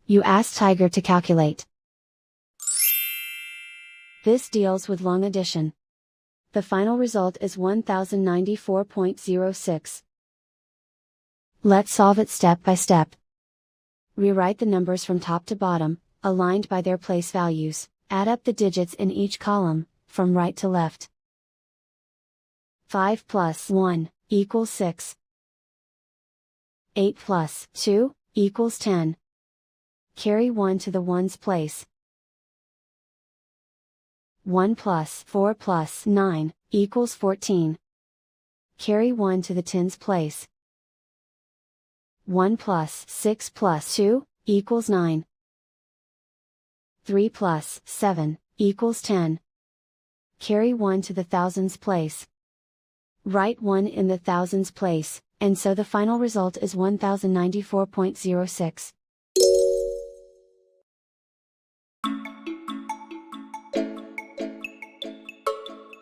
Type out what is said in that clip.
You ask Tiger to calculate. This deals with long addition. The final result is 1094.06. Let's solve it step by step. Rewrite the numbers from top to bottom, aligned by their place values. Add up the digits in each column, from right to left. 5 plus 1 equals 6. 8 plus 2 equals 10. Carry 1 to the ones place. 1 plus 4 plus 9 equals 14. Carry 1 to the tens place. 1 plus 6 plus 2 equals 9. 3 plus 7 equals 10. Carry 1 to the thousands place. Write 1 in the thousands place, and so the final result is 1094.06.